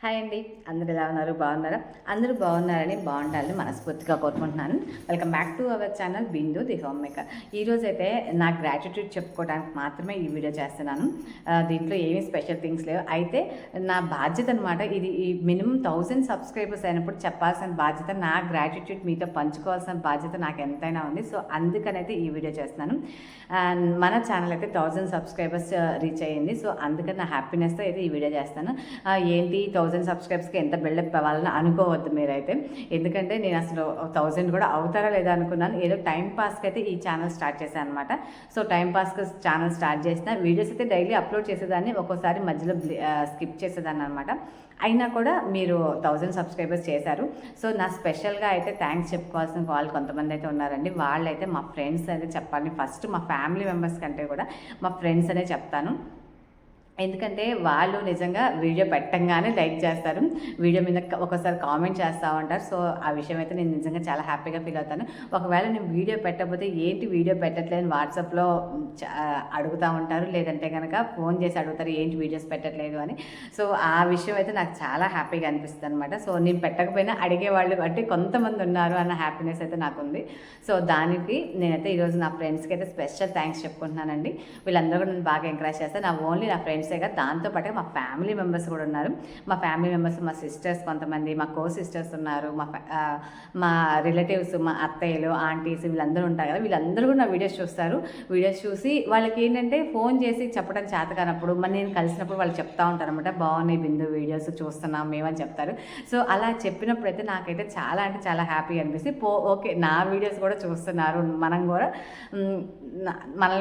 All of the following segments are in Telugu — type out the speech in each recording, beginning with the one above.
హాయ్ అండి, అందరు ఎలా ఉన్నారు? బాగున్నారా? అందరూ బాగున్నారని బాగుండాలని మనస్ఫూర్తిగా కోరుకుంటున్నాను. Welcome back to our channel Bindu the home maker. ఈరోజైతే నా గ్రాటిట్యూడ్ చెప్పుకోవడానికి మాత్రమే ఈ వీడియో చేస్తున్నాను. దీంట్లో ఏమీ స్పెషల్ థింగ్స్ లేవు. అయితే నా బాధ్యత అనమాట ఇది. ఈ మినిమం 1000 సబ్స్క్రైబర్స్ అయినప్పుడు చెప్పాల్సిన బాధ్యత, నా గ్రాటిట్యూడ్ మీతో పంచుకోవాల్సిన బాధ్యత నాకు ఎంతైనా ఉంది. సో అందుకనైతే ఈ వీడియో చేస్తున్నాను. మన ఛానల్ అయితే 1000 సబ్స్క్రైబర్స్ రీచ్ అయ్యింది. సో అందుకని నా హ్యాపీనెస్తో అయితే ఈ వీడియో చేస్తాను. ఏంటి 1000 సబ్స్క్రైబ్స్కి ఎంత బిల్డప్ అవ్వాలని అనుకోవద్దు మీరైతే. ఎందుకంటే నేను అసలు 1000 కూడా అవుతారా లేదా అనుకున్నాను. ఏదో టైం పాస్కి అయితే ఈ ఛానల్ స్టార్ట్ చేశాను అనమాట. సో టైం పాస్కి ఛానల్ స్టార్ట్ చేసిన వీడియోస్ అయితే డైలీ అప్లోడ్ చేసేదాన్ని, ఒక్కోసారి మధ్యలో స్కిప్ చేసేదాన్ని అనమాట. అయినా కూడా మీరు 1000 సబ్స్క్రైబర్స్ చేశారు. సో నా స్పెషల్గా అయితే థ్యాంక్స్ చెప్పుకోవాల్సిన వాళ్ళు కొంతమంది అయితే ఉన్నారండి. వాళ్ళైతే మా ఫ్రెండ్స్ అయితే చెప్పాలి. ఫస్ట్ మా ఫ్యామిలీ మెంబర్స్ కంటే కూడా మా ఫ్రెండ్స్ అనే చెప్తాను. ఎందుకంటే వాళ్ళు నిజంగా వీడియో పెట్టంగానే లైక్ చేస్తారు, వీడియో మీద ఒకసారి కామెంట్ చేస్తూ ఉంటారు. సో ఆ విషయం అయితే నేను నిజంగా చాలా హ్యాపీగా ఫీల్ అవుతాను. ఒకవేళ నేను వీడియో పెట్టకపోతే ఏంటి వీడియో పెట్టట్లేదు వాట్సాప్లో అడుగుతూ ఉంటారు, లేదంటే కనుక ఫోన్ చేసి అడుగుతారు ఏంటి వీడియోస్ పెట్టట్లేదు అని. సో ఆ విషయం అయితే నాకు చాలా హ్యాపీగా అనిపిస్తుంది అనమాట. సో నేను పెట్టకపోయినా అడిగేవాళ్ళు అంటే కొంతమంది ఉన్నారు అన్న హ్యాపీనెస్ అయితే నాకు ఉంది. సో దానికి నేనైతే ఈరోజు నా ఫ్రెండ్స్కి అయితే స్పెషల్ థ్యాంక్స్ చెప్పుకుంటున్నానండి. వీళ్ళందరూ కూడా నేను బాగా ఎంకరేజ్ చేస్తాను. నా ఓన్లీ నా ఫ్రెండ్స్ దాంతోపాటుగా మా ఫ్యామిలీ మెంబర్స్ కూడా ఉన్నారు. మా ఫ్యామిలీ మెంబర్స్, మా సిస్టర్స్, కొంతమంది మా కో సిస్టర్స్ ఉన్నారు, మా రిలేటివ్స్, మా అత్తయ్యలు, ఆంటీస్ వీళ్ళందరూ ఉంటారు కదా. వీళ్ళందరూ కూడా నా వీడియోస్ చూస్తారు. వీడియోస్ చూసి వాళ్ళకి ఏంటంటే ఫోన్ చేసి చెప్పడం చేత కానప్పుడు మరి నేను కలిసినప్పుడు వాళ్ళు చెప్తా ఉంటారు అనమాట, బాగున్నాయి బిందు వీడియోస్ చూస్తున్నాం మేమని చెప్తారు. సో అలా చెప్పినప్పుడు అయితే నాకైతే చాలా అంటే చాలా హ్యాపీ అనిపిస్తుంది. ఓకే నా వీడియోస్ కూడా చూస్తున్నారు, మనల్ని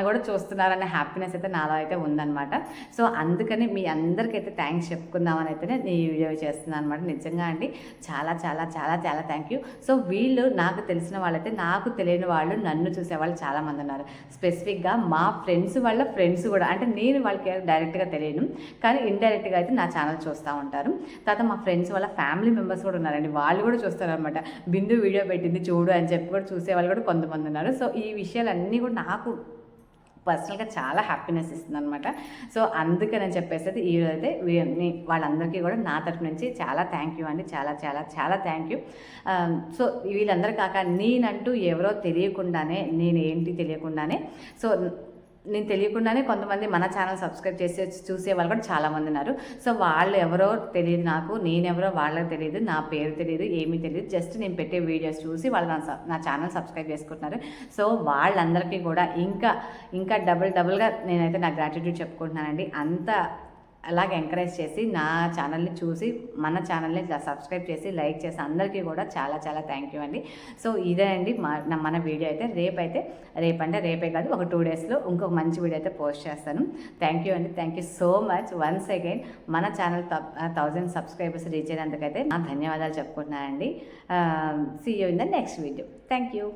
కూడా చూస్తున్నారు అనే హ్యాపీనెస్ అయితే నాలో అయితే ఉందన్నమాట. సో అందుకని మీ అందరికైతే థ్యాంక్స్ చెప్పుకుందామని అయితే నేను ఈ వీడియో చేస్తున్నాను అనమాట. నిజంగా అండి చాలా చాలా చాలా చాలా థ్యాంక్ యూ. సో వీళ్ళు నాకు తెలిసిన వాళ్ళైతే, నాకు తెలియని వాళ్ళు నన్ను చూసేవాళ్ళు చాలామంది ఉన్నారు. స్పెసిఫిక్గా మా ఫ్రెండ్స్ వాళ్ళ ఫ్రెండ్స్ కూడా, అంటే నేను వాళ్ళకి డైరెక్ట్గా తెలియను కానీ ఇండైరెక్ట్గా అయితే నా ఛానల్ చూస్తూ ఉంటారు. తర్వాత మా ఫ్రెండ్స్ వాళ్ళ ఫ్యామిలీ మెంబర్స్ కూడా ఉన్నారండి. వాళ్ళు కూడా చూస్తారు అనమాట. బిందు వీడియో పెట్టింది చూడు అని చెప్పి కూడా చూసేవాళ్ళు కూడా కొంతమంది ఉన్నారు. సో ఈ విషయాలన్నీ కూడా నాకు పర్సనల్గా చాలా హ్యాపీనెస్ ఇస్తుంది అనమాట. సో అందుకని చెప్పేసి ఈరోజైతే వాళ్ళందరికీ కూడా నా తరఫు నుంచి చాలా థ్యాంక్ యూ అండి. చాలా చాలా చాలా థ్యాంక్ యూ. సో వీళ్ళందరూ కాక నేనంటూ ఎవరో తెలియకుండానే, తెలియకుండానే సో నేను తెలియకుండానే కొంతమంది మన ఛానల్ సబ్స్క్రైబ్ చేసి చూసే వాళ్ళు కూడా చాలామంది ఉన్నారు. సో వాళ్ళు ఎవరో తెలియదు నాకు, నేనెవరో వాళ్ళకి తెలియదు, నా పేరు తెలియదు, ఏమీ తెలియదు. జస్ట్ నేను పెట్టే వీడియోస్ చూసి వాళ్ళు నా ఛానల్ సబ్స్క్రైబ్ చేసుకుంటున్నారు. సో వాళ్ళందరికీ కూడా ఇంకా డబుల్గా నేనైతే నా గ్రాటిట్యూడ్ చెప్పుకుంటున్నానండి. అంత అలాగే ఎంకరేజ్ చేసి నా ఛానల్ని చూసి మన ఛానల్ని సబ్స్క్రైబ్ చేసి లైక్ చేసి అందరికీ కూడా చాలా చాలా థ్యాంక్ యూ అండి. సో ఇదే అండి మన వీడియో అయితే. రేపే కాదు, ఒక 2 డేస్లో ఇంకొక మంచి వీడియో అయితే పోస్ట్ చేస్తాను. థ్యాంక్ యూ అండి. Thank you so much once again. మన ఛానల్ 1000 సబ్స్క్రైబర్స్ రీచ్ అయినందుకైతే నా ధన్యవాదాలు చెప్పుకుంటున్నానండి. See you in the next video. Thank you.